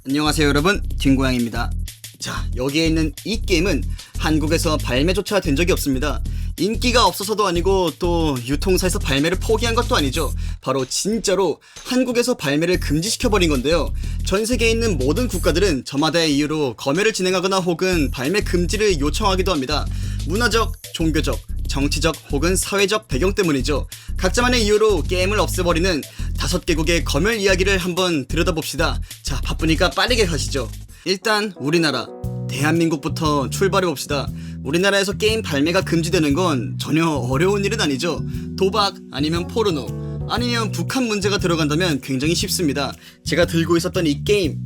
안녕하세요 여러분, 딩고양입니다. 자, 여기에 있는 이 게임은 한국에서 발매조차 된 적이 없습니다. 인기가 없어서도 아니고 또 유통사에서 발매를 포기한 것도 아니죠. 바로 진짜로 한국에서 발매를 금지시켜버린 건데요. 전 세계에 있는 모든 국가들은 저마다의 이유로 검열을 진행하거나 혹은 발매 금지를 요청하기도 합니다. 문화적, 종교적, 정치적 혹은 사회적 배경 때문이죠. 각자만의 이유로 게임을 없애버리는 5개국의 검열 이야기를 한번 들여다봅시다. 자, 바쁘니까 빠르게 가시죠. 일단 우리나라, 대한민국부터 출발해봅시다. 우리나라에서 게임 발매가 금지되는 건 전혀 어려운 일은 아니죠. 도박, 아니면 포르노, 아니면 북한 문제가 들어간다면 굉장히 쉽습니다. 제가 들고 있었던 이 게임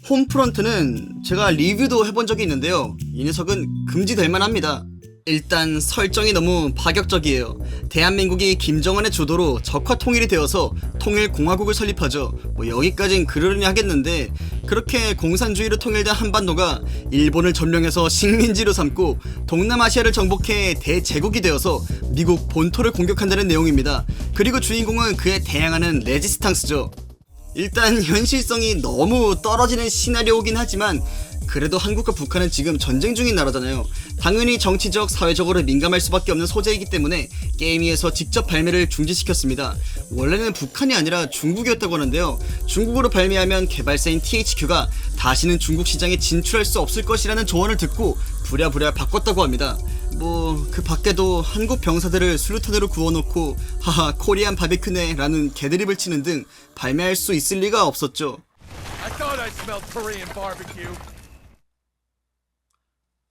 홈프런트는 제가 리뷰도 해본 적이 있는데요, 이 녀석은 금지될 만합니다. 일단 설정이 너무 파격적이에요. 대한민국이 김정은의 주도로 적화 통일이 되어서 통일공화국을 설립하죠. 여기까진 그러려니 하겠는데, 그렇게 공산주의로 통일된 한반도가 일본을 점령해서 식민지로 삼고 동남아시아를 정복해 대제국이 되어서 미국 본토를 공격한다는 내용입니다. 그리고 주인공은 그에 대항하는 레지스탕스죠. 일단 현실성이 너무 떨어지는 시나리오긴 하지만 그래도 한국과 북한은 지금 전쟁 중인 나라잖아요. 당연히 정치적, 사회적으로 민감할 수밖에 없는 소재이기 때문에 게임위에서 직접 발매를 중지시켰습니다. 원래는 북한이 아니라 중국이었다고 하는데요, 중국으로 발매하면 개발사인 THQ가 다시는 중국 시장에 진출할 수 없을 것이라는 조언을 듣고 부랴부랴 바꿨다고 합니다. 그 밖에도 한국 병사들을 수류탄으로 구워놓고 하하 코리안 바비큐네 라는 개드립을 치는 등 발매할 수 있을 리가 없었죠.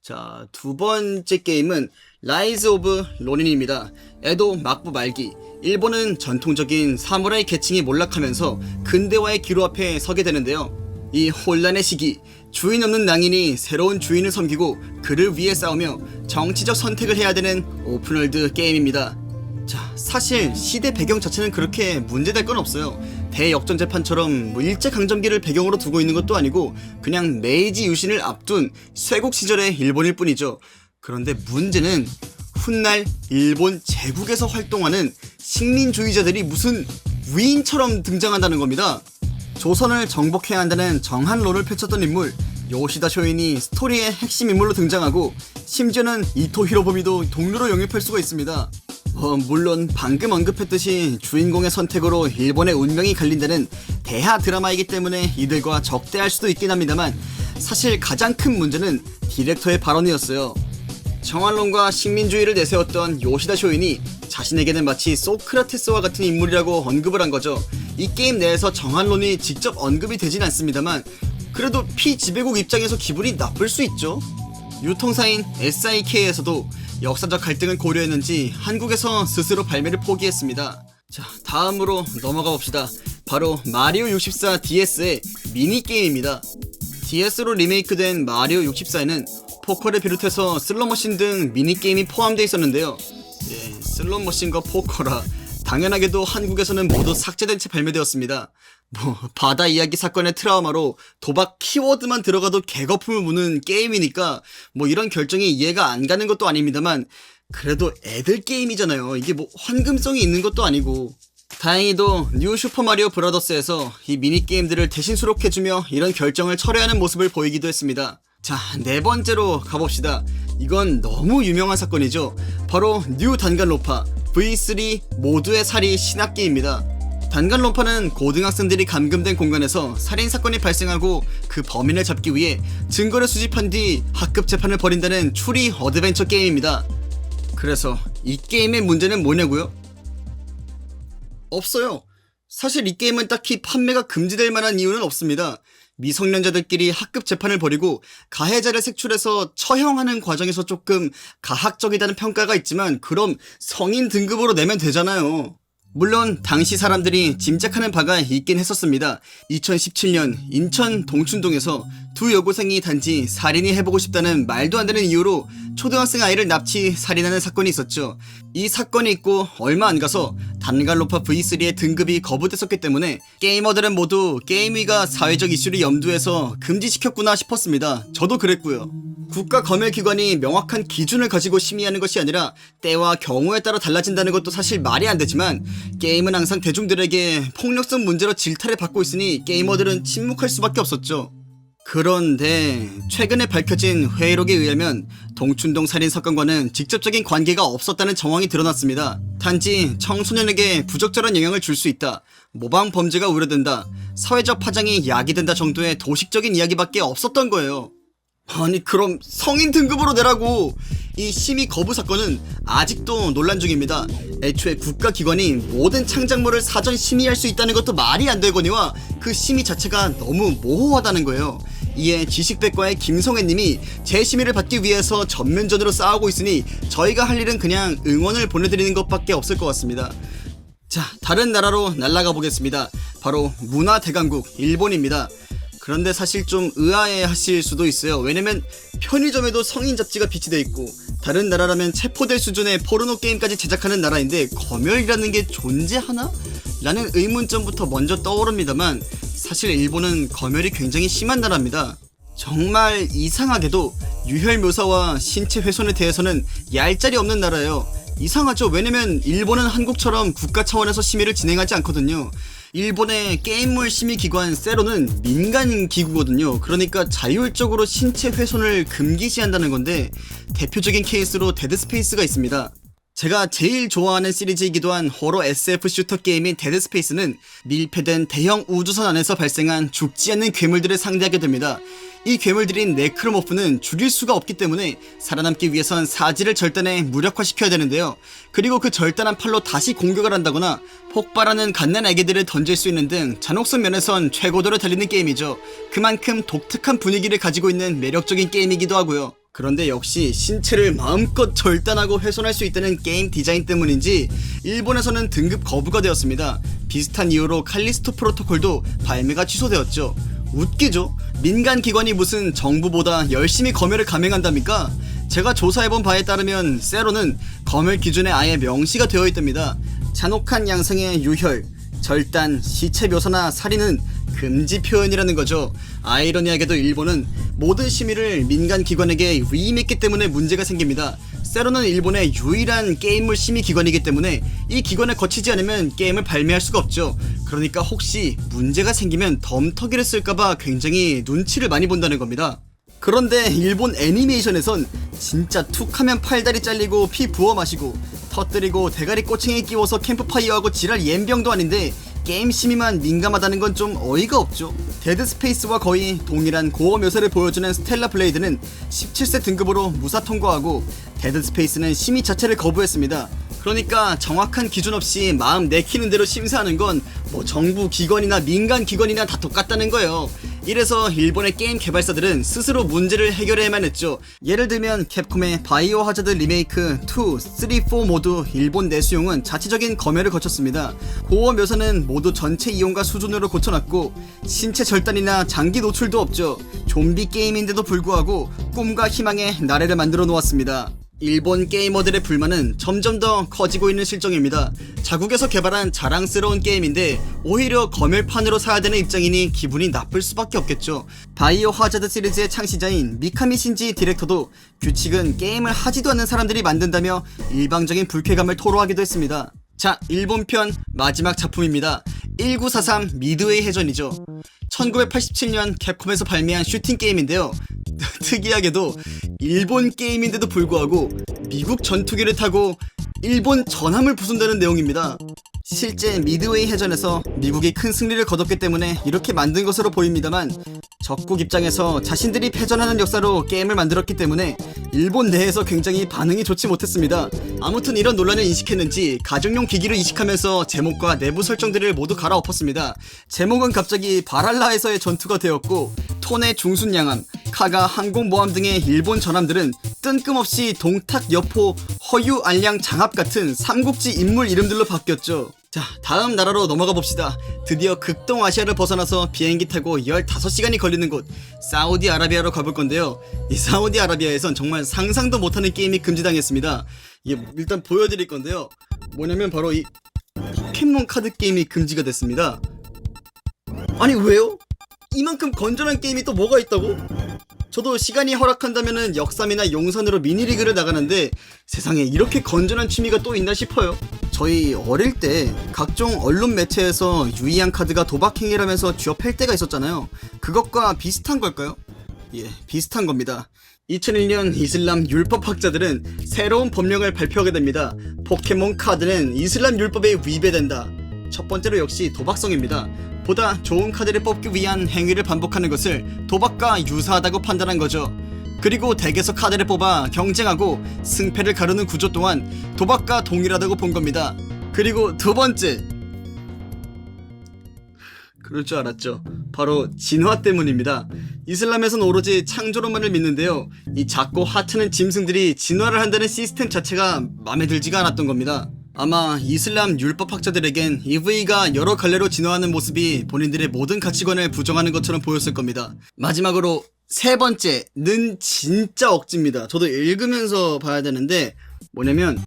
자, 두 번째 게임은 라이즈 오브 로닌입니다. 에도 막부 말기, 일본은 전통적인 사무라이 계층이 몰락하면서 근대화의 기로 앞에 서게 되는데요. 이 혼란의 시기, 주인 없는 낭인이 새로운 주인을 섬기고 그를 위해 싸우며 정치적 선택을 해야 되는 오픈월드 게임입니다. 자, 사실 시대 배경 자체는 그렇게 문제될 건 없어요. 대역전재판처럼 일제강점기를 배경으로 두고 있는 것도 아니고 그냥 메이지 유신을 앞둔 쇄국 시절의 일본일 뿐이죠. 그런데 문제는 훗날 일본 제국에서 활동하는 식민주의자들이 무슨 위인처럼 등장한다는 겁니다. 조선을 정복해야 한다는 정한론을 펼쳤던 인물 요시다 쇼인이 스토리의 핵심 인물로 등장하고 심지어는 이토 히로부미도 동료로 영입할 수가 있습니다. 물론 방금 언급했듯이 주인공의 선택으로 일본의 운명이 갈린다는 대하 드라마이기 때문에 이들과 적대할 수도 있긴 합니다만, 사실 가장 큰 문제는 디렉터의 발언이었어요. 정한론과 식민주의를 내세웠던 요시다 쇼인이 자신에게는 마치 소크라테스와 같은 인물이라고 언급을 한 거죠. 이 게임 내에서 정한론이 직접 언급이 되진 않습니다만 그래도 피지배국 입장에서 기분이 나쁠 수 있죠. 유통사인 SIK에서도 역사적 갈등을 고려했는지 한국에서 스스로 발매를 포기했습니다. 자, 다음으로 넘어가 봅시다. 바로 마리오 64 DS의 미니게임입니다. DS로 리메이크된 마리오 64에는 포커를 비롯해서 슬롯머신 등 미니게임이 포함되어 있었는데요. 슬롯머신과 포커라, 당연하게도 한국에서는 모두 삭제된 채 발매되었습니다. 바다 이야기 사건의 트라우마로 도박 키워드만 들어가도 개거품을 무는 게임이니까 이런 결정이 이해가 안 가는 것도 아닙니다만, 그래도 애들 게임이잖아요. 이게 환금성이 있는 것도 아니고. 다행히도 뉴 슈퍼마리오 브라더스에서 이 미니게임들을 대신 수록해주며 이런 결정을 철회하는 모습을 보이기도 했습니다. 자, 네 번째로 가봅시다. 이건 너무 유명한 사건이죠. 바로 뉴 단간로파 V3 모두의 살이 신학기입니다. 단간론파는 고등학생들이 감금된 공간에서 살인사건이 발생하고 그 범인을 잡기 위해 증거를 수집한 뒤 학급 재판을 벌인다는 추리 어드벤처 게임입니다. 그래서 이 게임의 문제는 뭐냐고요? 없어요. 사실 이 게임은 딱히 판매가 금지될 만한 이유는 없습니다. 미성년자들끼리 학급 재판을 벌이고 가해자를 색출해서 처형하는 과정에서 조금 가학적이다는 평가가 있지만 그럼 성인 등급으로 내면 되잖아요. 물론 당시 사람들이 짐작하는 바가 있긴 했었습니다. 2017년 인천 동춘동에서 두 여고생이 단지 살인이 해보고 싶다는 말도 안 되는 이유로 초등학생 아이를 납치 살인하는 사건이 있었죠. 이 사건이 있고 얼마 안 가서 단간로파 V3의 등급이 거부됐었기 때문에 게이머들은 모두 게임위가 사회적 이슈를 염두해서 금지시켰구나 싶었습니다. 저도 그랬고요. 국가 검열기관이 명확한 기준을 가지고 심의하는 것이 아니라 때와 경우에 따라 달라진다는 것도 사실 말이 안 되지만, 게임은 항상 대중들에게 폭력성 문제로 질타를 받고 있으니 게이머들은 침묵할 수밖에 없었죠. 그런데 최근에 밝혀진 회의록에 의하면 동춘동 살인 사건과는 직접적인 관계가 없었다는 정황이 드러났습니다. 단지 청소년에게 부적절한 영향을 줄 수 있다, 모방 범죄가 우려된다, 사회적 파장이 야기된다 정도의 도식적인 이야기밖에 없었던 거예요. 아니 그럼 성인 등급으로 내라고. 이 심의 거부 사건은 아직도 논란 중입니다. 애초에 국가기관이 모든 창작물을 사전 심의할 수 있다는 것도 말이 안 되거니와 그 심의 자체가 너무 모호하다는 거예요. 이에 지식백과의 김성애님이 재심의를 받기 위해서 전면전으로 싸우고 있으니 저희가 할 일은 그냥 응원을 보내드리는 것밖에 없을 것 같습니다. 자, 다른 나라로 날아가 보겠습니다. 바로 문화대강국 일본입니다. 그런데 사실 좀 의아해 하실 수도 있어요. 왜냐면 편의점에도 성인 잡지가 비치되어 있고 다른 나라라면 체포될 수준의 포르노 게임까지 제작하는 나라인데 검열이라는 게 존재하나? 라는 의문점부터 먼저 떠오릅니다만 사실 일본은 검열이 굉장히 심한 나라입니다. 정말 이상하게도 유혈 묘사와 신체 훼손에 대해서는 얄짤이 없는 나라예요. 이상하죠? 왜냐면 일본은 한국처럼 국가 차원에서 심의를 진행하지 않거든요. 일본의 게임물 심의기관 세로는 민간 기구거든요. 그러니까 자율적으로 신체 훼손을 금기시한다는 건데 대표적인 케이스로 데드스페이스가 있습니다. 제가 제일 좋아하는 시리즈이기도 한 호러 SF 슈터 게임인 데드스페이스는 밀폐된 대형 우주선 안에서 발생한 죽지 않는 괴물들을 상대하게 됩니다. 이 괴물들인 네크로모프는 죽일 수가 없기 때문에 살아남기 위해선 사지를 절단해 무력화시켜야 되는데요. 그리고 그 절단한 팔로 다시 공격을 한다거나 폭발하는 갓난아기들을 던질 수 있는 등 잔혹성 면에선 최고도를 달리는 게임이죠. 그만큼 독특한 분위기를 가지고 있는 매력적인 게임이기도 하고요. 그런데 역시 신체를 마음껏 절단하고 훼손할 수 있다는 게임 디자인 때문인지 일본에서는 등급 거부가 되었습니다. 비슷한 이유로 칼리스토 프로토콜도 발매가 취소되었죠. 웃기죠? 민간 기관이 무슨 정부보다 열심히 검열을 감행한답니까? 제가 조사해본 바에 따르면 세로는 검열 기준에 아예 명시가 되어 있답니다. 잔혹한 양상의 유혈, 절단, 시체 묘사나 살인은 금지 표현이라는 거죠. 아이러니하게도 일본은 모든 심의를 민간 기관에게 위임했기 때문에 문제가 생깁니다. 세로는 일본의 유일한 게임물 심의 기관이기 때문에 이 기관에 거치지 않으면 게임을 발매할 수가 없죠. 그러니까 혹시 문제가 생기면 덤터기를 쓸까봐 굉장히 눈치를 많이 본다는 겁니다. 그런데 일본 애니메이션에선 진짜 툭하면 팔다리 잘리고 피 부어 마시고 터뜨리고 대가리 꼬챙이 끼워서 캠프파이어하고 지랄 옌병도 아닌데 게임 심의만 민감하다는 건 좀 어이가 없죠. 데드스페이스와 거의 동일한 고어 묘사를 보여주는 스텔라 블레이드는 17세 등급으로 무사 통과하고 데드스페이스는 심의 자체를 거부했습니다. 그러니까 정확한 기준 없이 마음 내키는 대로 심사하는 건 뭐 정부 기관이나 민간 기관이나 다 똑같다는 거예요. 이래서 일본의 게임 개발사들은 스스로 문제를 해결해야만 했죠. 예를 들면 캡콤의 바이오 하자드 리메이크 2, 3, 4 모두 일본 내수용은 자체적인 검열을 거쳤습니다. 고어 묘사는 모두 전체 이용가 수준으로 고쳐놨고 신체 절단이나 장기 노출도 없죠. 좀비 게임인데도 불구하고 꿈과 희망의 나래를 만들어 놓았습니다. 일본 게이머들의 불만은 점점 더 커지고 있는 실정입니다. 자국에서 개발한 자랑스러운 게임인데 오히려 검열판으로 사야 되는 입장이니 기분이 나쁠 수밖에 없겠죠. 바이오 하자드 시리즈의 창시자인 미카미 신지 디렉터도 규칙은 게임을 하지도 않는 사람들이 만든다며 일방적인 불쾌감을 토로하기도 했습니다. 자, 일본편 마지막 작품입니다. 1943 미드웨이 해전이죠. 1987년 캡콤에서 발매한 슈팅 게임인데요. 특이하게도 일본 게임인데도 불구하고 미국 전투기를 타고 일본 전함을 부순다는 내용입니다. 실제 미드웨이 해전에서 미국이 큰 승리를 거뒀기 때문에 이렇게 만든 것으로 보입니다만 적국 입장에서 자신들이 패전하는 역사로 게임을 만들었기 때문에 일본 내에서 굉장히 반응이 좋지 못했습니다. 아무튼 이런 논란을 인식했는지 가정용 기기를 이식하면서 제목과 내부 설정들을 모두 갈아엎었습니다. 제목은 갑자기 바랄라에서의 전투가 되었고 톤의 중순양함, 카가 항공모함 등의 일본 전함들은 뜬금없이 동탁, 여포, 허유, 알량, 장합 같은 삼국지 인물 이름들로 바뀌었죠. 자, 다음 나라로 넘어가 봅시다. 드디어 극동아시아를 벗어나서 비행기 타고 15시간이 걸리는 곳 사우디아라비아로 가볼 건데요. 이 사우디아라비아에선 정말 상상도 못하는 게임이 금지당했습니다. 이게 일단 보여드릴 건데요. 뭐냐면 바로 이 포켓몬 카드 게임이 금지가 됐습니다. 아니 왜요? 이만큼 건전한 게임이 또 뭐가 있다고? 저도 시간이 허락한다면은 역삼이나 용산으로 미니리그를 나가는데 세상에 이렇게 건전한 취미가 또 있나 싶어요. 저희 어릴 때 각종 언론 매체에서 유의한 카드가 도박행위라면서 쥐어팰 때가 있었잖아요. 그것과 비슷한 걸까요? 예, 비슷한 겁니다. 2001년 이슬람 율법학자들은 새로운 법령을 발표하게 됩니다. 포켓몬 카드는 이슬람 율법에 위배된다. 첫 번째로 역시 도박성입니다. 보다 좋은 카드를 뽑기 위한 행위를 반복하는 것을 도박과 유사하다고 판단한 거죠. 그리고 덱에서 카드를 뽑아 경쟁하고 승패를 가르는 구조 또한 도박과 동일하다고 본 겁니다. 그리고 두 번째, 그럴 줄 알았죠. 바로 진화 때문입니다. 이슬람에선 오로지 창조론만을 믿는데요. 이 작고 하찮은 짐승들이 진화를 한다는 시스템 자체가 마음에 들지가 않았던 겁니다. 아마 이슬람 율법학자들에겐 EV가 여러 갈래로 진화하는 모습이 본인들의 모든 가치관을 부정하는 것처럼 보였을 겁니다. 마지막으로 세 번째는 진짜 억지입니다. 저도 읽으면서 봐야 되는데 뭐냐면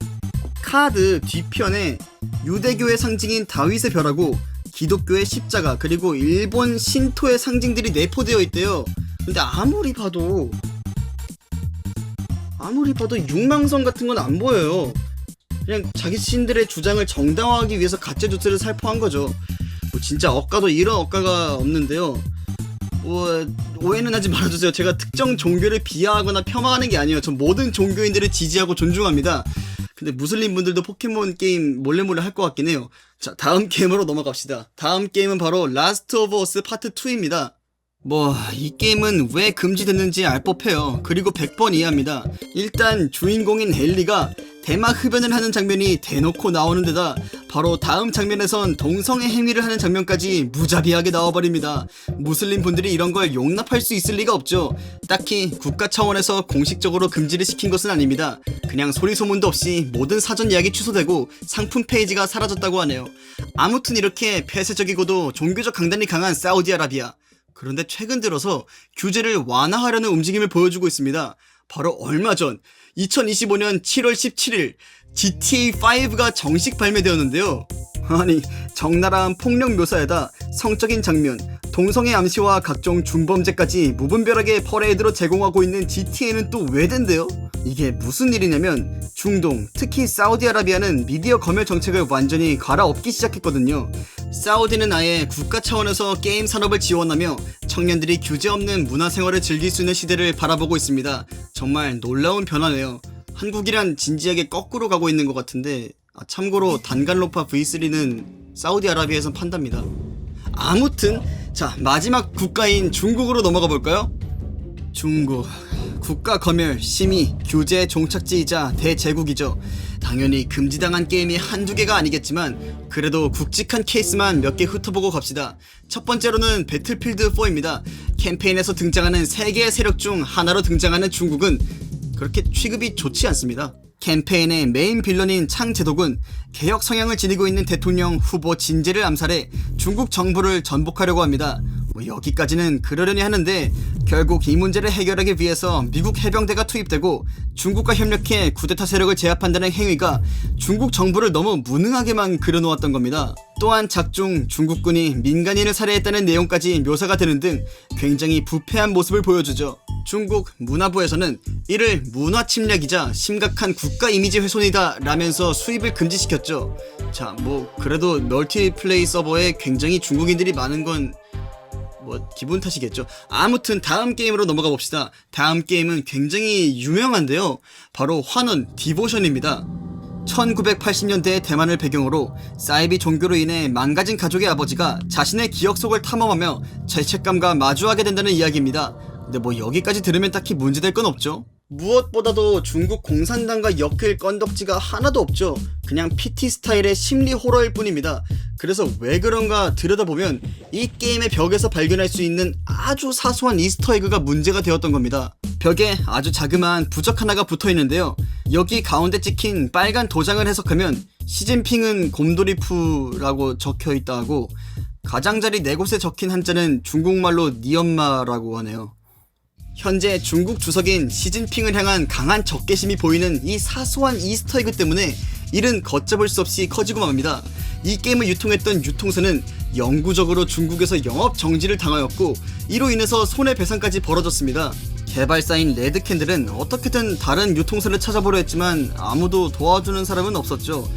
카드 뒤편에 유대교의 상징인 다윗의 별하고 기독교의 십자가 그리고 일본 신토의 상징들이 내포되어 있대요. 근데 아무리 봐도 육망성 같은 건 안 보여요. 그냥 자기 신들의 주장을 정당화하기 위해서 가짜 뉴스를 살포한 거죠. 뭐 진짜 억가도 이런 억가가 없는데요. 뭐 오해는 하지 말아주세요. 제가 특정 종교를 비하하거나 폄하하는 게 아니에요. 전 모든 종교인들을 지지하고 존중합니다. 근데 무슬림 분들도 포켓몬 게임 몰래몰래 할 것 같긴 해요. 자, 다음 게임으로 넘어갑시다. 다음 게임은 바로 라스트 오브 어스 파트 2입니다. 뭐 이 게임은 왜 금지됐는지 알 법해요. 그리고 100번 이해합니다. 일단 주인공인 엘리가 대마 흡연을 하는 장면이 대놓고 나오는 데다 바로 다음 장면에선 동성애 행위를 하는 장면까지 무자비하게 나와버립니다. 무슬림 분들이 이런 걸 용납할 수 있을 리가 없죠. 딱히 국가 차원에서 공식적으로 금지를 시킨 것은 아닙니다. 그냥 소리소문도 없이 모든 사전 예약이 취소되고 상품 페이지가 사라졌다고 하네요. 아무튼 이렇게 폐쇄적이고도 종교적 강단이 강한 사우디아라비아. 그런데 최근 들어서 규제를 완화하려는 움직임을 보여주고 있습니다. 바로 얼마 전 2025년 7월 17일 GTA5가 정식 발매되었는데요. 아니, 적나라한 폭력 묘사에다 성적인 장면, 동성애 암시와 각종 중범죄까지 무분별하게 퍼레이드로 제공하고 있는 GTA는 또 왜 된대요? 이게 무슨 일이냐면 중동, 특히 사우디아라비아는 미디어 검열 정책을 완전히 갈아엎기 시작했거든요. 사우디는 아예 국가 차원에서 게임 산업을 지원하며 청년들이 규제 없는 문화생활을 즐길 수 있는 시대를 바라보고 있습니다. 정말 놀라운 변화네요. 한국이란 진지하게 거꾸로 가고 있는 것 같은데 참고로 단간로파 V3는 사우디아라비아에선 판답니다. 아무튼 자, 마지막 국가인 중국으로 넘어가 볼까요? 중국 국가 검열, 심의, 규제 종착지이자 대제국이죠. 당연히 금지당한 게임이 한두 개가 아니겠지만 그래도 굵직한 케이스만 몇 개 훑어보고 갑시다. 첫 번째로는 배틀필드 4입니다. 캠페인에서 등장하는 3개의 세력 중 하나로 등장하는 중국은 그렇게 취급이 좋지 않습니다. 캠페인의 메인 빌런인 창제독은 개혁 성향을 지니고 있는 대통령 후보 진제를 암살해 중국 정부를 전복하려고 합니다. 뭐 여기까지는 그러려니 하는데 결국 이 문제를 해결하기 위해서 미국 해병대가 투입되고 중국과 협력해 쿠데타 세력을 제압한다는 행위가 중국 정부를 너무 무능하게만 그려놓았던 겁니다. 또한 작중 중국군이 민간인을 살해했다는 내용까지 묘사가 되는 등 굉장히 부패한 모습을 보여주죠. 중국 문화부에서는 이를 문화 침략이자 심각한 국가 이미지 훼손이다 라면서 수입을 금지시켰죠. 자, 뭐 그래도 멀티플레이 서버에 굉장히 중국인들이 많은 건 뭐 기분 탓이겠죠. 아무튼 다음 게임으로 넘어가 봅시다. 다음 게임은 굉장히 유명한데요. 바로 환원 디보션입니다. 1980년대 대만을 배경으로 사이비 종교로 인해 망가진 가족의 아버지가 자신의 기억 속을 탐험하며 죄책감과 마주하게 된다는 이야기입니다. 근데 뭐 여기까지 들으면 딱히 문제될 건 없죠. 무엇보다도 중국 공산당과 엮일 건덕지가 하나도 없죠. 그냥 PT 스타일의 심리 호러일 뿐입니다. 그래서 왜 그런가 들여다보면 이 게임의 벽에서 발견할 수 있는 아주 사소한 이스터에그가 문제가 되었던 겁니다. 벽에 아주 자그마한 부적 하나가 붙어있는데요. 여기 가운데 찍힌 빨간 도장을 해석하면 시진핑은 곰돌이푸라고 적혀있다 하고 가장자리 4곳에 적힌 한자는 중국말로 니 엄마라고 하네요. 현재 중국 주석인 시진핑을 향한 강한 적개심이 보이는 이 사소한 이스터에그 때문에 일은 걷잡을 수 없이 커지고 맙니다. 이 게임을 유통했던 유통사는 영구적으로 중국에서 영업 정지를 당하였고 이로 인해서 손해배상까지 벌어졌습니다. 개발사인 레드캔들은 어떻게든 다른 유통사를 찾아보려 했지만 아무도 도와주는 사람은 없었죠.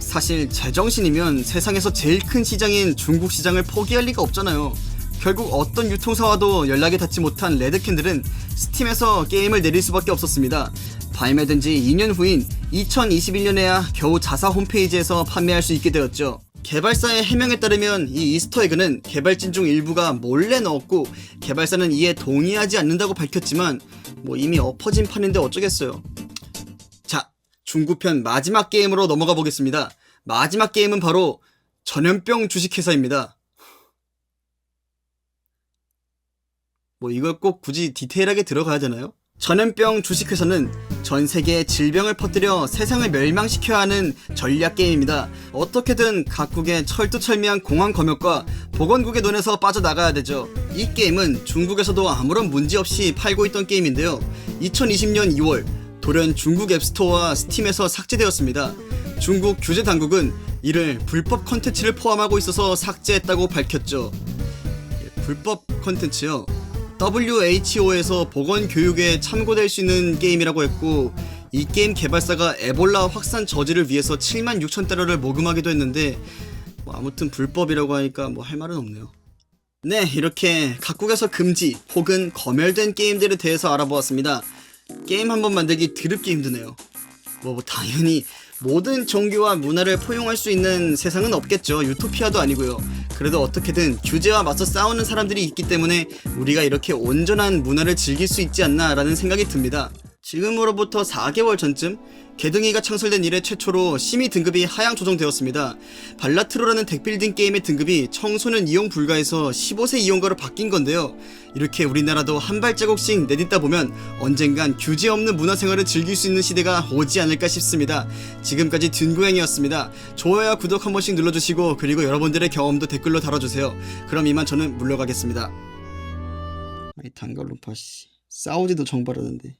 사실 제정신이면 세상에서 제일 큰 시장인 중국 시장을 포기할 리가 없잖아요. 결국 어떤 유통사와도 연락이 닿지 못한 레드캔들은 스팀에서 게임을 내릴 수밖에 없었습니다. 발매된 지 2년 후인 2021년에야 겨우 자사 홈페이지에서 판매할 수 있게 되었죠. 개발사의 해명에 따르면 이 이스터에그는 개발진 중 일부가 몰래 넣었고 개발사는 이에 동의하지 않는다고 밝혔지만 뭐 이미 엎어진 판인데 어쩌겠어요. 자, 중국편 마지막 게임으로 넘어가 보겠습니다. 마지막 게임은 바로 전염병 주식회사입니다. 뭐 이걸 꼭 굳이 디테일하게 들어가야 되나요? 전염병 주식회사는 전 세계에 질병을 퍼뜨려 세상을 멸망시켜야 하는 전략 게임입니다. 어떻게든 각국의 철두철미한 공항 검역과 보건국의 눈에서 빠져나가야 되죠. 이 게임은 중국에서도 아무런 문제없이 팔고 있던 게임인데요. 2020년 2월 돌연 중국 앱스토어와 스팀에서 삭제되었습니다. 중국 규제 당국은 이를 불법 컨텐츠를 포함하고 있어서 삭제했다고 밝혔죠. 불법 컨텐츠요. WHO에서 보건교육에 참고될 수 있는 게임이라고 했고 이 게임 개발사가 에볼라 확산 저지를 위해서 76,000달러를 모금하기도 했는데 뭐 아무튼 불법이라고 하니까 뭐 할 말은 없네요. 네, 이렇게 각국에서 금지 혹은 검열된 게임들에 대해서 알아보았습니다. 게임 한번 만들기 드럽게 힘드네요. 뭐 당연히 모든 종교와 문화를 포용할 수 있는 세상은 없겠죠. 유토피아도 아니고요. 그래도 어떻게든 규제와 맞서 싸우는 사람들이 있기 때문에 우리가 이렇게 온전한 문화를 즐길 수 있지 않나 라는 생각이 듭니다. 지금으로부터 4개월 전쯤 개등이가 창설된 이래 최초로 심의 등급이 하향 조정되었습니다. 발라트로라는 덱빌딩 게임의 등급이 청소년 이용 불가에서 15세 이용가로 바뀐 건데요. 이렇게 우리나라도 한 발자국씩 내딛다 보면 언젠간 규제 없는 문화생활을 즐길 수 있는 시대가 오지 않을까 싶습니다. 지금까지 든고양이었습니다. 좋아요와 구독 한 번씩 눌러주시고 그리고 여러분들의 경험도 댓글로 달아주세요. 그럼 이만 저는 물러가겠습니다. 아이 단갈로파 씨 사우디도 정발하던데.